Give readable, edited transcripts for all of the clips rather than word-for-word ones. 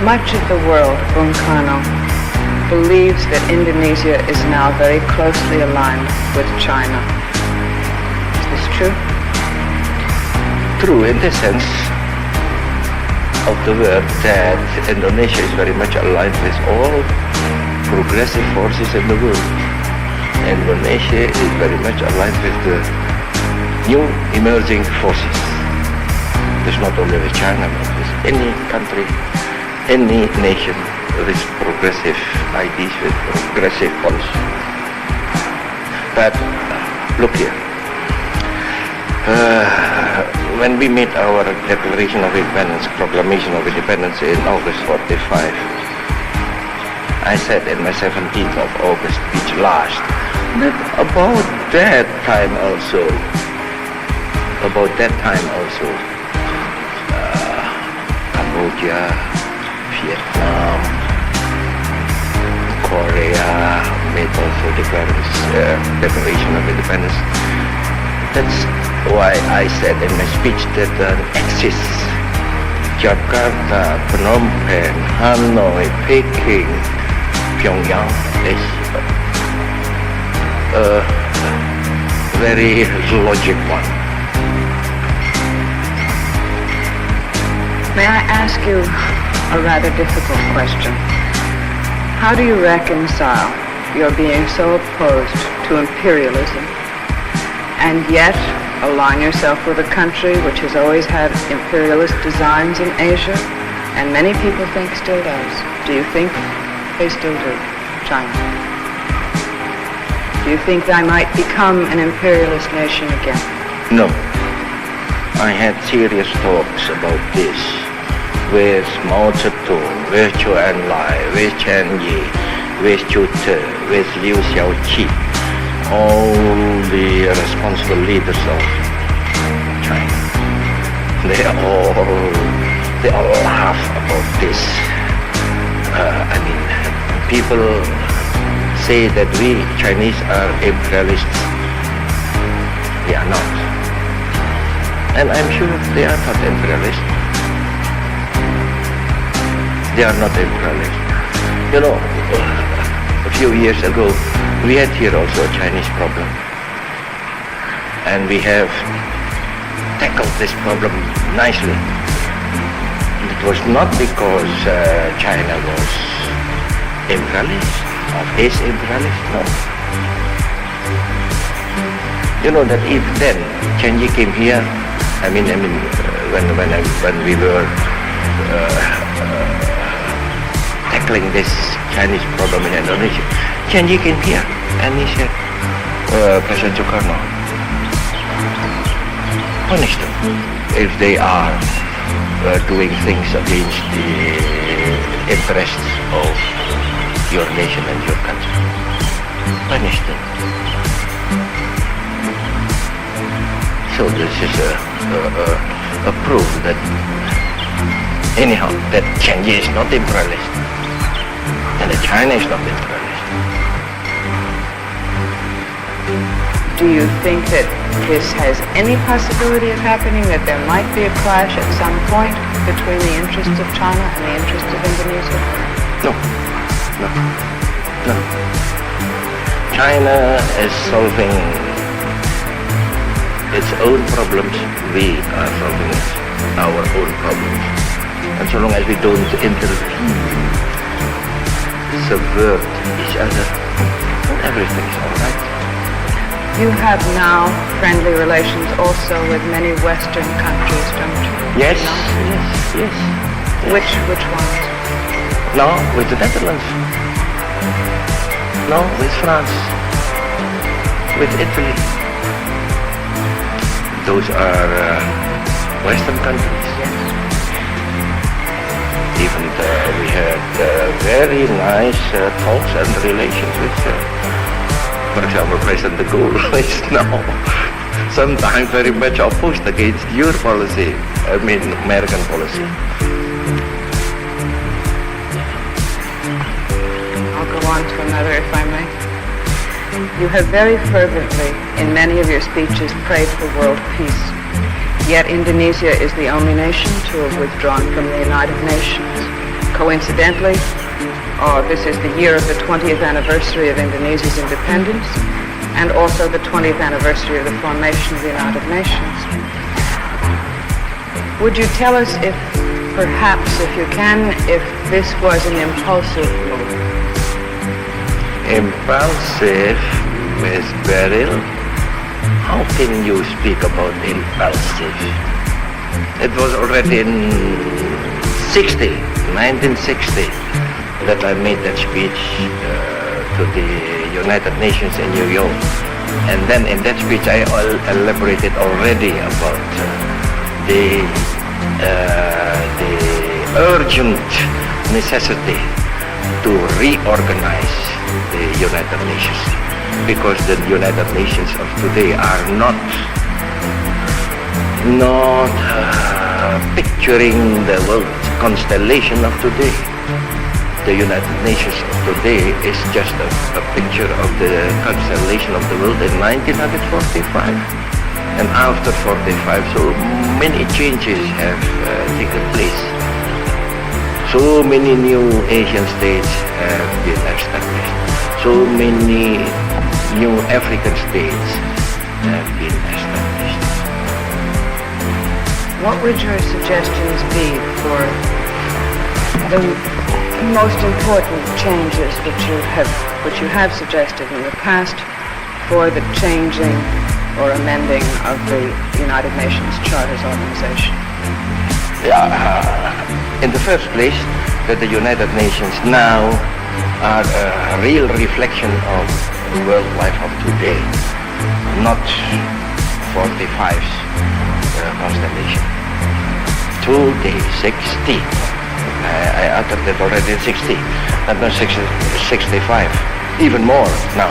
Much of the world, Soekarno, believes that Indonesia is now very closely aligned with China. Is this true? True in the sense of the word that Indonesia is very much aligned with all progressive forces in the world. Indonesia is very much aligned with the new emerging forces. It's not only with China, but with any country, any nation with progressive ideas, with progressive policy. But look here. When we made our Declaration of Independence, Proclamation of Independence in August 45, I said in my 17th of August speech last, that about that time also, Cambodia, Vietnam, Korea made also Declaration of Independence. That's why I said in my speech that exists Jakarta, Phnom Penh, Hanoi, Peking, Pyongyang is a very logic one. May I ask you a rather difficult question? How do you reconcile your being so opposed to imperialism and yet align yourself with a country which has always had imperialist designs in Asia, and many people think still does? Do you think they still do, China? Do you think they might become an imperialist nation again? No. I had serious talks about this with Mao Zedong, with Zhou Enlai, with Chen Yi, with Zhu Te, with Liu Xiaoqi, all the responsible leaders of China. They all laugh about this. People say that we Chinese are imperialists. We are not. And I'm sure they are not imperialists. They are not imperialists. You know, a few years ago, we had here also a Chinese problem. And we have tackled this problem nicely. It was not because China was imperialist, or is imperialist, no. You know that if then Chen Yi came here, when we were tackling this Chinese problem in Indonesia, Chen Yi came here and he said, President Soekarno, punish them if they are doing things against the interests of your nation and your country. Punish them. So this is a proof that anyhow that Chen Yi is not imperialist and that China is not imperialist. Do you think that this has any possibility of happening, that there might be a clash at some point between the interests of China and the interests of Indonesia? No. China is solving its own problems. We are solving our own problems. And so long as we don't intervene, subvert each other, everything is all right. You have now friendly relations also with many Western countries, don't you? Yes. Which ones? No, with the Netherlands. No, with France. With Italy. Those are Western countries. Yes. Even we had very nice talks and relations with, for example, President de Gaulle is now sometimes very much opposed against your policy, American policy. I'll go on to another, if I may. You have very fervently, in many of your speeches, prayed for world peace. Yet Indonesia is the only nation to have withdrawn from the United Nations. Coincidentally, this is the year of the 20th anniversary of Indonesia's independence and also the 20th anniversary of the formation of the United Nations. Would you tell us if, perhaps, if you can, if this was an impulsive move? Impulsive, Miss Beryl? How can you speak about impulsive? It was already in 1960, that I made that speech to the United Nations in New York. And then in that speech I elaborated already about the urgent necessity to reorganize the United Nations, because the United Nations of today are not picturing the world constellation of today. The United Nations of today is just a picture of the constellation of the world in 1945. And after 45, so many changes have taken place. So many new Asian states have been established. So many new African states have been established. What would your suggestions be for the most important changes which you have suggested in the past for the changing or amending of the United Nations Charter's organization? In the first place, that the United Nations now are a real reflection of the world life of today, not 45's constellation. Today, 60. I uttered it already in 60, and now 65, even more now.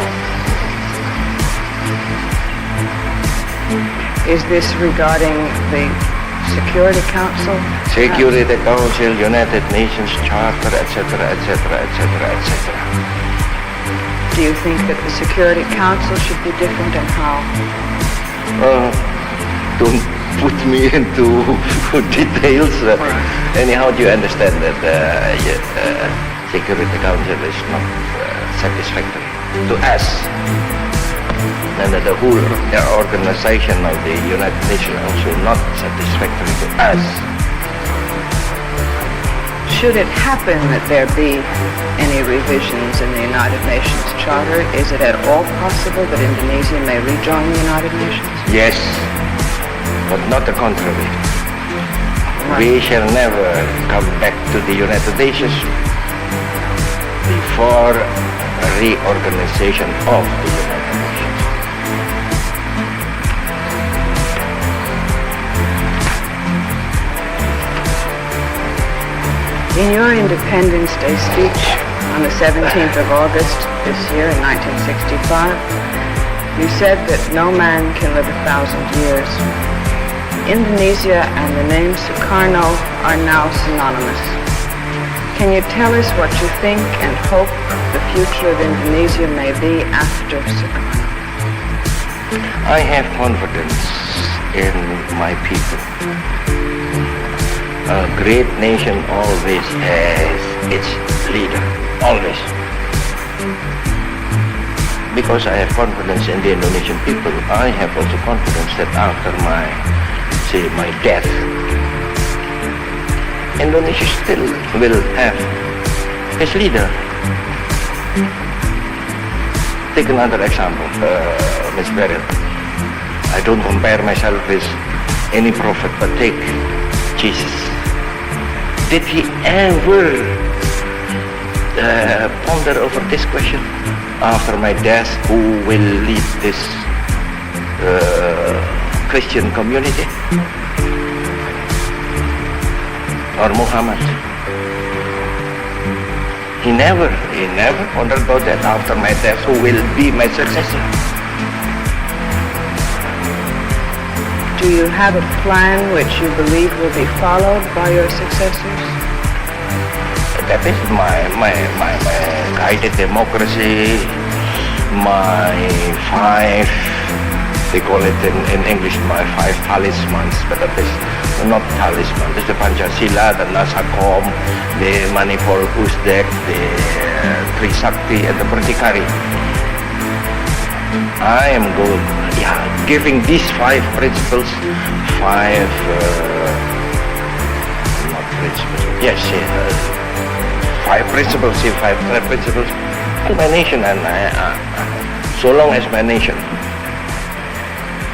Is this regarding the Security Council? Security Council, United Nations Charter, etc., etc., etc., etc. Do you think that the Security Council should be different, and how? Don't put me into details. Anyhow, do you understand that Security Council is not satisfactory to us? And that the whole organization of the United Nations also not satisfactory to us. Should it happen that there be any revisions in the United Nations Charter, is it at all possible that Indonesia may rejoin the United Nations? Yes, but not the contrary. Right. We shall never come back to the United Nations before a reorganization of the United Nations. In your Independence Day speech on the 17th of August this year in 1965, you said that no man can live 1,000 years. Indonesia and the name Soekarno are now synonymous. Can you tell us what you think and hope the future of Indonesia may be after Soekarno? I have confidence in my people. A great nation always has its leader, always. Because I have confidence in the Indonesian people, I have also confidence that after my death, Indonesia still will have its leader. Take another example, Ms. Beryl. I don't compare myself with any prophet, but take Jesus. Did he ever ponder over this question? After my death, who will lead this Christian community? Or Muhammad? He never pondered about that. After my death, who will be my successor? Do you have a plan which you believe will be followed by your successors? That is my guided democracy, my 5 They call it in English my 5 talismans, but that is not talisman. It's the Pancasila, the Nasakom, the Manipur Usdek, the Trisakti, and the Pradikari. I am good, giving these 5 principles, 5, not principles, yes, 5 principles, 5 principles to my nation, and so long as my nation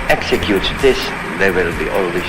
executes this, there will be always